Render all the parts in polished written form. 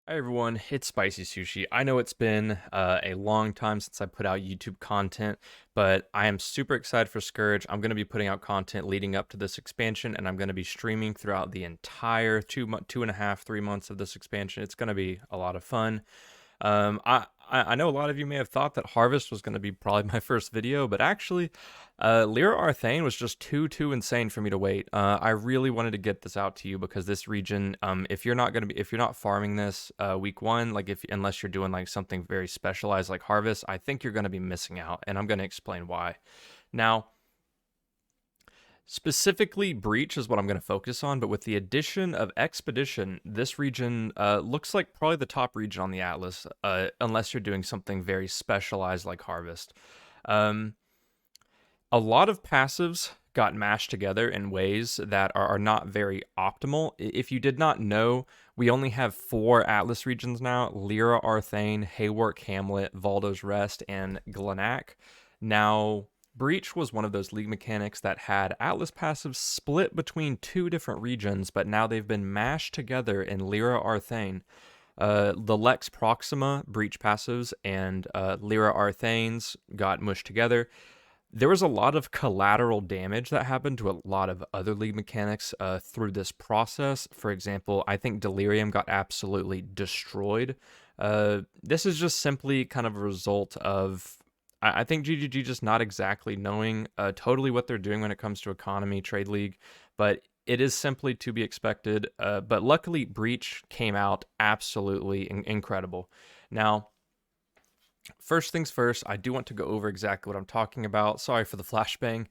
Hi everyone, it's Spicy Sushi. I know it's been a long time since I put out YouTube content, but I am super excited for Scourge. I'm going to be putting out content leading up to this expansion, and I'm going to be streaming throughout the entire 2.5, 3 months of this expansion. It's going to be a lot of fun. I know a lot of you may have thought that Harvest was going to be probably my first video, but actually, Lira Arthain was just too insane for me to wait. I really wanted to get this out to you because this region, if you're not farming this week one, like if unless you're doing like something very specialized like Harvest, I think you're going to be missing out, and I'm going to explain why. Now, specifically, Breach is what I'm going to focus on, but with the addition of Expedition, this region looks like probably the top region on the Atlas, unless you're doing something very specialized like Harvest. Um, a lot of passives got mashed together in ways that are not very optimal. If you did not know, we only have 4 Atlas regions now: Lira, Arthain, Haywark, Hamlet, Valdo's Rest, and Glenack. Now, Breach was one of those league mechanics that had Atlas passives split between 2 different regions, but now they've been mashed together in Lira Arthain. The Lex Proxima Breach passives and Lira Arthains got mushed together. There was a lot of collateral damage that happened to a lot of other league mechanics through this process. For example, I think Delirium got absolutely destroyed. This is just simply kind of a result of, I think, GGG just not exactly knowing totally what they're doing when it comes to economy, trade league, but it is simply to be expected. But luckily, Breach came out absolutely incredible. Now, first things first, I do want to go over exactly what I'm talking about. Sorry for the flashbang.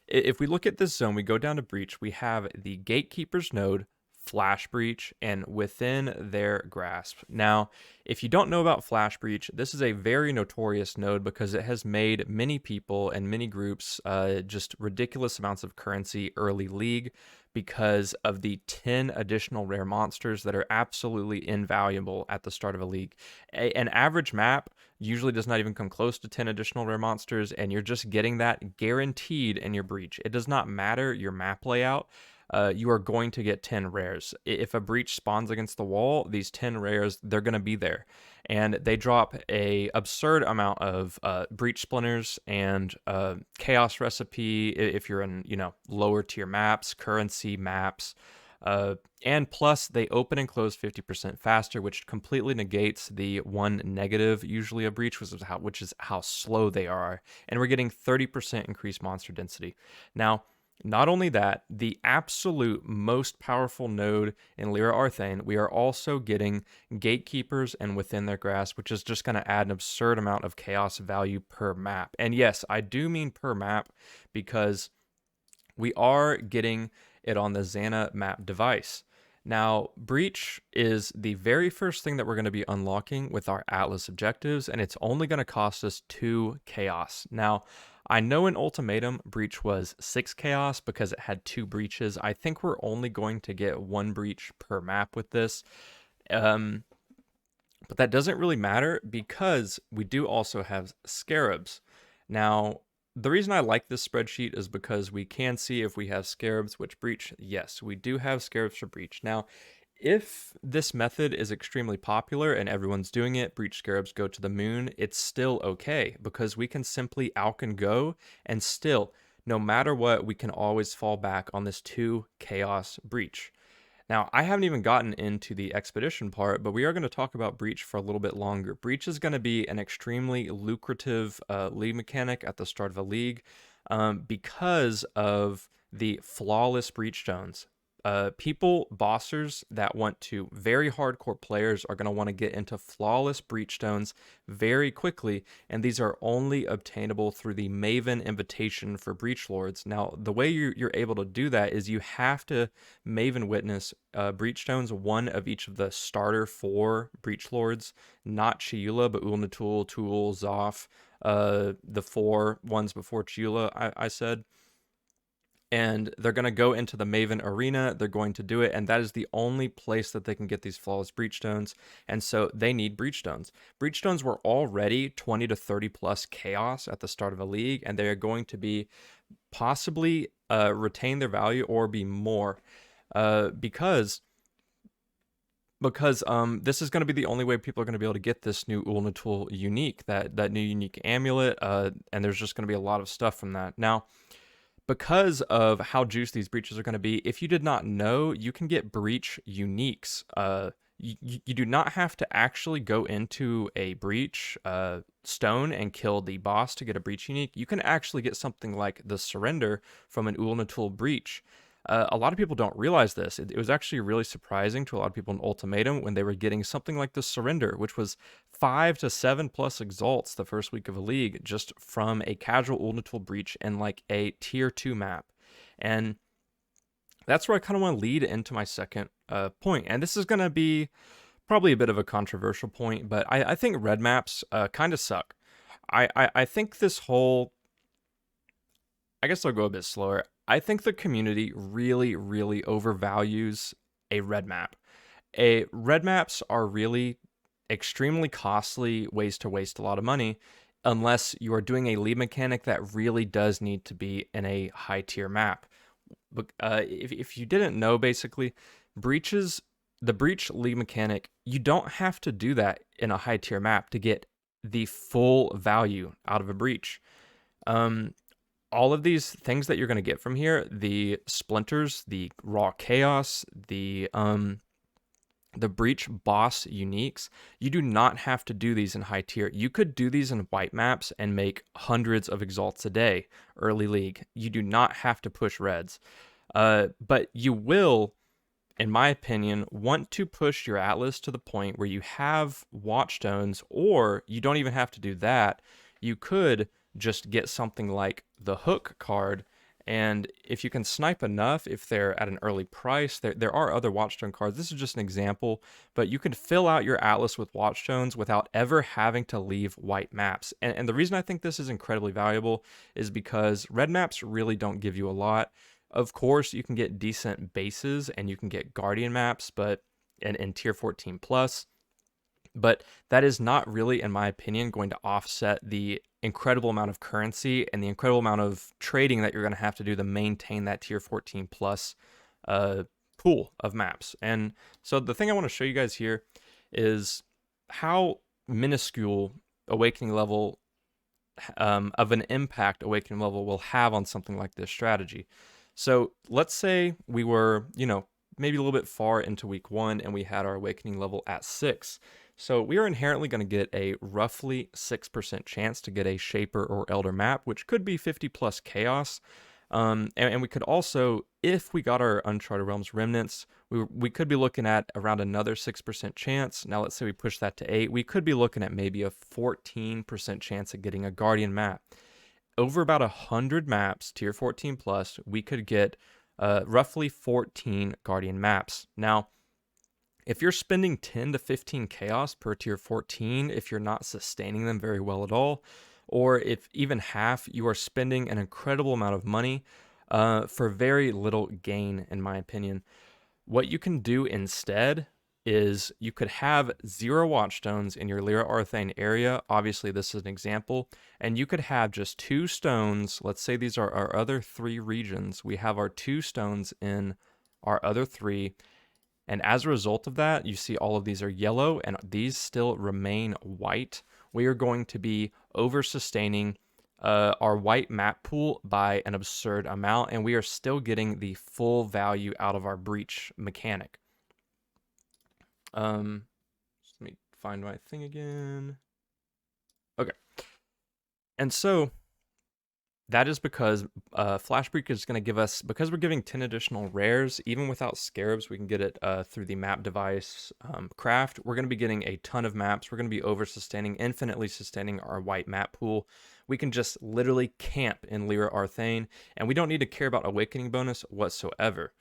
If we look at this zone, we go down to Breach, we have the Gatekeeper's node, Flash Breach, and within their grasp. Now, if you don't know about Flash Breach, this is a very notorious node because it has made many people and many groups just ridiculous amounts of currency early league because of the 10 additional rare monsters that are absolutely invaluable at the start of a league. An average map usually does not even come close to 10 additional rare monsters, and you're just getting that guaranteed in your Breach. It does not matter your map layout. You are going to get 10 rares. If a Breach spawns against the wall, these 10 rares, they're going to be there. And they drop a absurd amount of Breach Splinters and Chaos Recipe if you're in, lower tier maps, currency maps. And plus, they open and close 50% faster, which completely negates the one negative usually of Breach, which is how slow they are. And we're getting 30% increased monster density. Now, not only that, the absolute most powerful node in Lira Arthain, we are also getting Gatekeepers and within their grasp, which is just going to add an absurd amount of chaos value per map. And yes, I do mean per map because we are getting it on the Zana map device. Now, Breach is the very first thing that we're going to be unlocking with our Atlas objectives, and it's only going to cost us 2 chaos. Now, I know in Ultimatum, Breach was 6 chaos because it had 2 breaches. I think we're only going to get 1 breach per map with this. But that doesn't really matter because we do also have scarabs. Now, the reason I like this spreadsheet is because we can see if we have scarabs which breach. Yes, we do have scarabs for breach. Now, if this method is extremely popular and everyone's doing it, breach scarabs go to the moon, it's still okay because we can simply alch and go, and still, no matter what, we can always fall back on this 2 chaos breach. Now, I haven't even gotten into the expedition part, but we are going to talk about Breach for a little bit longer. Breach is going to be an extremely lucrative league mechanic at the start of a league because of the flawless Breach zones. Bossers that want to, very hardcore players are going to want to get into flawless breach stones very quickly, and these are only obtainable through the Maven invitation for breach lords. Now, the way you're able to do that is you have to Maven witness breach stones, one of each of the starter 4 breach lords, not Chiula, but Ulnatul, Tool, Zoff, the 4 ones before Chiula, I said. And they're going to go into the Maven arena, they're going to do it, and that is the only place that they can get these flawless breach stones, and so they need breach stones. Breach stones were already 20 to 30 plus chaos at the start of a league, and they are going to be possibly retain their value or be more because because this is going to be the only way people are going to be able to get this new Ulnatul unique, that new unique amulet, and there's just going to be a lot of stuff from that. Now, because of how juiced these breaches are going to be, if you did not know, you can get breach uniques. You do not have to actually go into a breach stone and kill the boss to get a breach unique. You can actually get something like the surrender from an Ulnatul breach. A lot of people don't realize this. It was actually really surprising to a lot of people in Ultimatum when they were getting something like the surrender, which was 5 to 7 plus exalts the first week of a league just from a casual Ulnatul breach and like a tier 2 map. And that's where I kind of want to lead into my second point. And this is going to be probably a bit of a controversial point, but I think red maps kind of suck. I think this whole, I guess I'll go a bit slower. I think the community really, really overvalues a red map. Red maps are really extremely costly ways to waste a lot of money unless you are doing a lead mechanic that really does need to be in a high tier map. But if you didn't know, basically, the breach lead mechanic, you don't have to do that in a high tier map to get the full value out of a breach. All of these things that you're going to get from here, the splinters, the raw chaos, the breach boss uniques, you do not have to do these in high tier. You could do these in white maps and make hundreds of exalts a day early league. You do not have to push reds. But you will, in my opinion, want to push your atlas to the point where you have watchstones, or you don't even have to do that. You could just get something like the hook card, and if you can snipe enough, if they're at an early price, there are other watchstone cards. This is just an example, but you can fill out your atlas with watchstones without ever having to leave white maps. And the reason I think this is incredibly valuable is because red maps really don't give you a lot. Of course, you can get decent bases and you can get guardian maps, but in tier 14 plus. But that is not really, in my opinion, going to offset the incredible amount of currency and the incredible amount of trading that you're going to have to do to maintain that tier 14 plus pool of maps. And so the thing I want to show you guys here is how minuscule awakening level of an impact awakening level will have on something like this strategy. So let's say we were, maybe a little bit far into week 1 and we had our awakening level at 6. So we are inherently going to get a roughly 6% chance to get a Shaper or Elder map, which could be 50 plus Chaos. And we could also, if we got our Uncharted Realms Remnants, we could be looking at around another 6% chance. Now let's say we push that to 8. We could be looking at maybe a 14% chance of getting a Guardian map. Over about 100 maps, tier 14 plus, we could get roughly 14 Guardian maps. Now, if you're spending 10 to 15 chaos per tier 14, if you're not sustaining them very well at all, or if even half, you are spending an incredible amount of money for very little gain, in my opinion. What you can do instead is you could have 0 watchstones in your Lira Arthain area. Obviously, this is an example. And you could have just 2 stones. Let's say these are our other 3 regions. We have our 2 stones in our other 3. And as a result of that, you see all of these are yellow and these still remain white. We are going to be over sustaining our white map pool by an absurd amount, and we are still getting the full value out of our breach mechanic. Let me find my thing again. Okay. And so that is because Flash Breach is going to give us, because we're giving 10 additional rares, even without scarabs, we can get it through the map device craft. We're going to be getting a ton of maps. We're going to be over sustaining, infinitely sustaining our white map pool. We can just literally camp in Lira Arthain, and we don't need to care about awakening bonus whatsoever.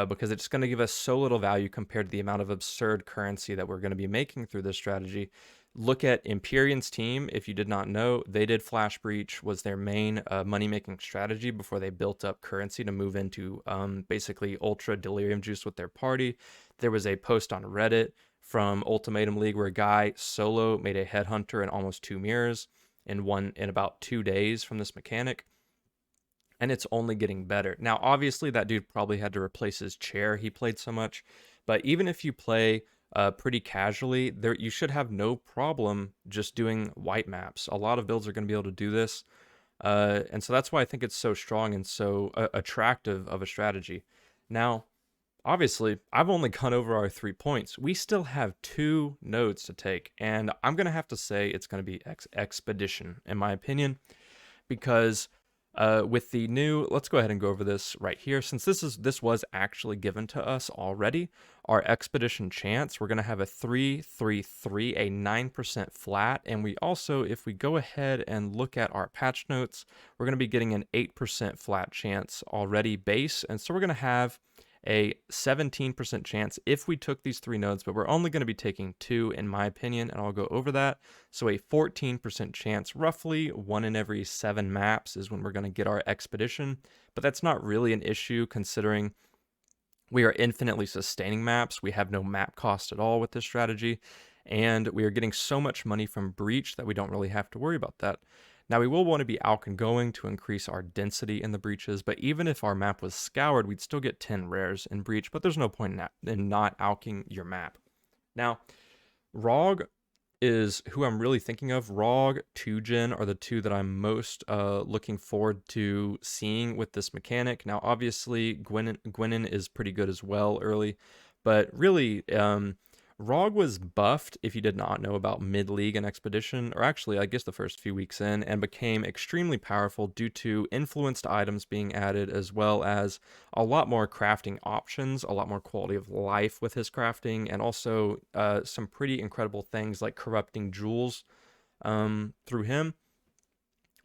Because it's going to give us so little value compared to the amount of absurd currency that we're going to be making through this strategy. Look at Empyrean's team. If you did not know, they did Flash Breach was their main money-making strategy before they built up currency to move into basically ultra delirium juice with their party. There was a post on Reddit from Ultimatum League where a guy solo made a headhunter and almost 2 mirrors in about 2 days from this mechanic. And it's only getting better. Now, obviously, that dude probably had to replace his chair. He played so much. But even if you play pretty casually, there you should have no problem just doing white maps. A lot of builds are going to be able to do this. And so that's why I think it's so strong and so attractive of a strategy. Now, obviously, I've only gone over our 3 points. We still have 2 nodes to take, and I'm going to have to say it's going to be Expedition, in my opinion, because with the new, let's go ahead and go over this right here. Since this was actually given to us already, our Expedition chance, we're going to have a 3-3-3, a 9% flat, and we also, if we go ahead and look at our patch notes, we're going to be getting an 8% flat chance already base, and so we're going to have a 17% chance if we took these 3 nodes, but we're only going to be taking 2 in my opinion, and I'll go over that. So a 14% chance, roughly 1 in every 7 maps is when we're going to get our Expedition, but that's not really an issue considering we are infinitely sustaining maps. We have no map cost at all with this strategy, and we are getting so much money from Breach that we don't really have to worry about that. Now, we will want to be going to increase our density in the breaches, but even if our map was scoured, we'd still get 10 rares in Breach, but there's no point in not alking your map. Now, Rog is who I'm really thinking of. Rog, 2-gen are the 2 that I'm most looking forward to seeing with this mechanic. Now, obviously, Gwenin is pretty good as well early, but really, Rog was buffed, if you did not know, about mid-league and Expedition, or actually, I guess the first few weeks in, and became extremely powerful due to influenced items being added, as well as a lot more crafting options, a lot more quality of life with his crafting, and also some pretty incredible things like corrupting jewels through him.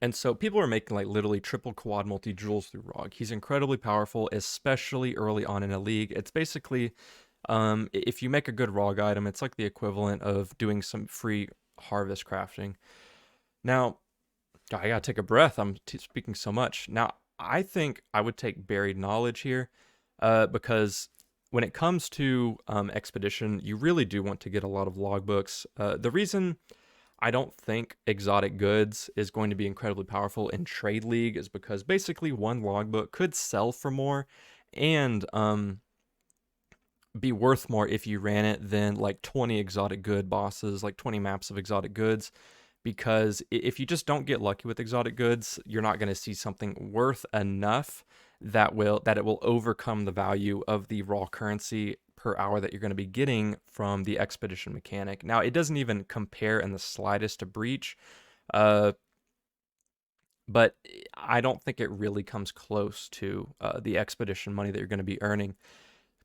And so people are making like literally triple quad multi-jewels through Rog. He's incredibly powerful, especially early on in a league. It's basically if you make a good Rog item, it's like the equivalent of doing some free harvest crafting. Now, I gotta take a breath. I'm speaking so much. Now, I think I would take Buried Knowledge here because when it comes to Expedition, you really do want to get a lot of logbooks. The reason I don't think exotic goods is going to be incredibly powerful in Trade League is because basically one logbook could sell for more and be worth more if you ran it than like 20 exotic good bosses, like 20 maps of exotic goods. Because if you just don't get lucky with exotic goods, you're not going to see something worth enough that it will overcome the value of the raw currency per hour that you're going to be getting from the Expedition mechanic. Now, it doesn't even compare in the slightest to Breach, but I don't think it really comes close to the Expedition money that you're going to be earning.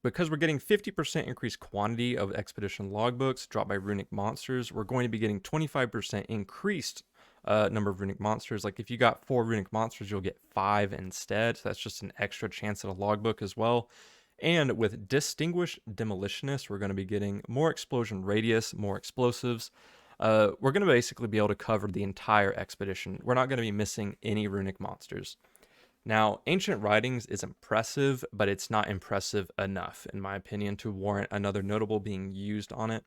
Because we're getting 50% increased quantity of Expedition logbooks dropped by runic monsters, we're going to be getting 25% increased number of runic monsters. Like if you got 4 runic monsters, you'll get 5 instead. So that's just an extra chance at a logbook as well. And with Distinguished Demolitionist, we're going to be getting more explosion radius, more explosives. We're going to basically be able to cover the entire Expedition. We're not going to be missing any runic monsters. Now, Ancient Writings is impressive, but it's not impressive enough, in my opinion, to warrant another notable being used on it.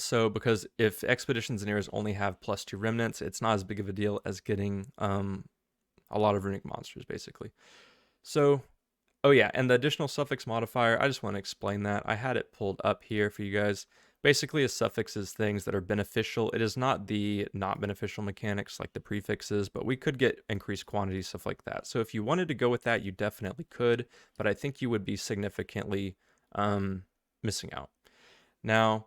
So, because if Expeditions and Eras only have +2 remnants, it's not as big of a deal as getting a lot of runic monsters, basically. So, oh yeah, and the additional suffix modifier, I just want to explain that. I had it pulled up here for you guys. Basically, a suffix is things that are beneficial. It is not the not beneficial mechanics like the prefixes, but we could get increased quantity, stuff like that. So if you wanted to go with that, you definitely could, but I think you would be significantly missing out. Now,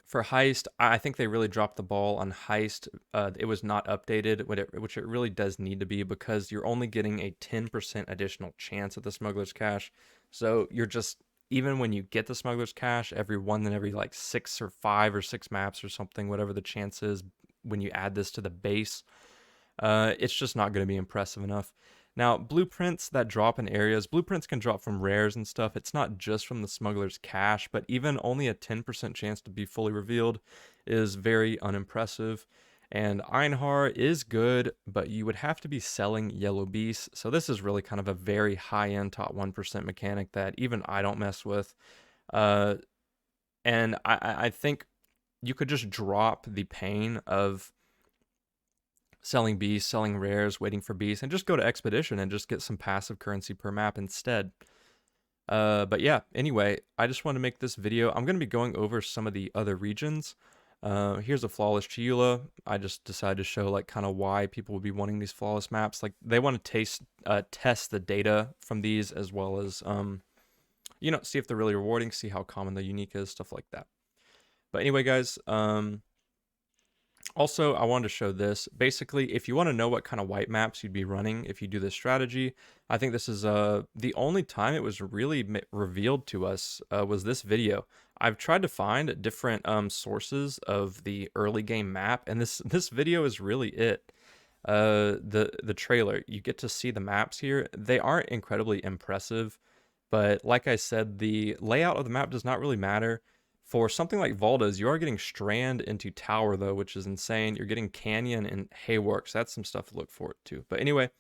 for Heist, I think they really dropped the ball on Heist. It was not updated, which it really does need to be because you're only getting a 10% additional chance at the Smuggler's Cache. So you're just... Even when you get the Smuggler's Cache, every like 6 or 5 or 6 maps or something, whatever the chance is, when you add this to the base, it's just not going to be impressive enough. Now, blueprints that drop in areas, blueprints can drop from rares and stuff. It's not just from the Smuggler's Cache, but even only a 10% chance to be fully revealed is very unimpressive. And Einhar is good, but you would have to be selling Yellow Beast. So this is really kind of a very high-end top 1% mechanic that even I don't mess with. And I think you could just drop the pain of selling beasts, selling rares, waiting for beasts, and just go to Expedition and just get some passive currency per map instead. But yeah, anyway, I just want to make this video. I'm going to be going over some of the other regions. Here's a flawless Chiula. I just decided to show like kind of why people would be wanting these flawless maps. Like they want to test the data from these, as well as see if they're really rewarding, see how common the unique is, stuff like that. But anyway, guys, also, I wanted to show this. Basically, if you want to know what kind of white maps you'd be running if you do this strategy, I think this is the only time it was really revealed to us was this video. I've tried to find different sources of the early game map, and this video is really it. The trailer, you get to see the maps here. They aren't incredibly impressive, but like I said, the layout of the map does not really matter. For something like Valda's, you are getting Strand into Tower, though, which is insane. You're getting Canyon and Hayworks. That's some stuff to look forward to. But anyway,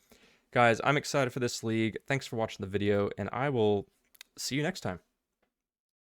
guys, I'm excited for this league. Thanks for watching the video, and I will see you next time.